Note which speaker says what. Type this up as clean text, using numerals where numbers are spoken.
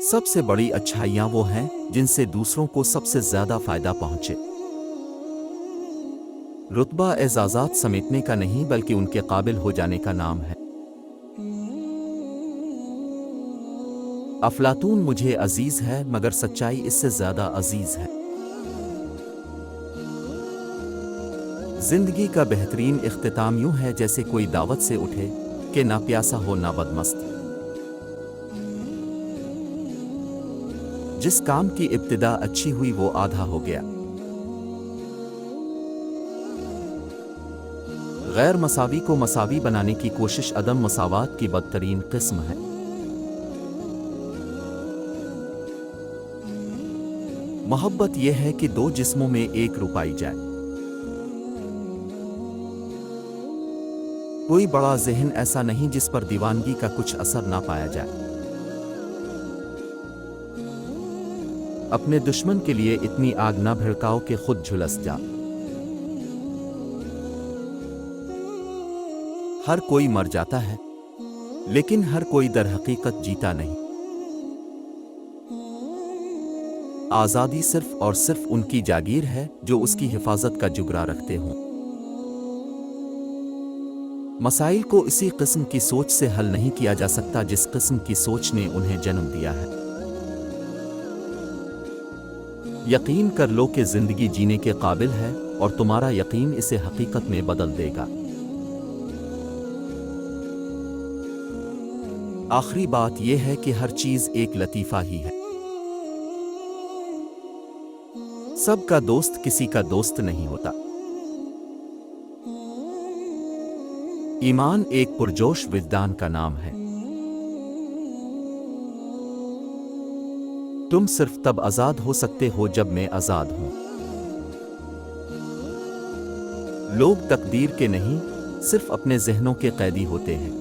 Speaker 1: सबसे बड़ी अच्छाइयाँ वो हैं जिनसे दूसरों को सबसे ज्यादा फायदा पहुंचे। रुतबा एजाज़ात समेटने का नहीं बल्कि उनके काबिल हो जाने का नाम है। अफलातून मुझे अजीज है मगर सच्चाई इससे ज्यादा अजीज है। जिंदगी का बेहतरीन इख्तिताम यूं है जैसे कोई दावत से उठे कि ना प्यासा हो ना बदमस्त। जिस काम की इब्तिदा अच्छी हुई वो आधा हो गया। गैर मसावी को मसावी बनाने की कोशिश अदम मसावात की बदतरीन किस्म है। मोहब्बत यह है कि दो जिस्मों में एक रूह पाई जाए। कोई बड़ा ज़हन ऐसा नहीं जिस पर दीवानगी का कुछ असर ना पाया जाए। अपने दुश्मन के लिए इतनी आग न भड़काओ कि खुद झुलस जा। हर कोई मर जाता है लेकिन हर कोई दर हकीकत जीता नहीं। आज़ादी सिर्फ और सिर्फ उनकी जागीर है जो उसकी हिफाजत का जुगरा रखते हों। मसाइल को इसी किस्म की सोच से हल नहीं किया जा सकता जिस किस्म की सोच ने उन्हें जन्म दिया है। यकीन कर लो कि जिंदगी जीने के काबिल है और तुम्हारा यकीन इसे हकीकत में बदल देगा। आखिरी बात यह है कि हर चीज एक लतीफा ही है। सबका दोस्त किसी का दोस्त नहीं होता। ईमान एक पुरजोश विजदान का नाम है। तुम सिर्फ तब आजाद हो सकते हो जब मैं आजाद हूं। लोग तकदीर के नहीं सिर्फ अपने जहनों के कैदी होते हैं।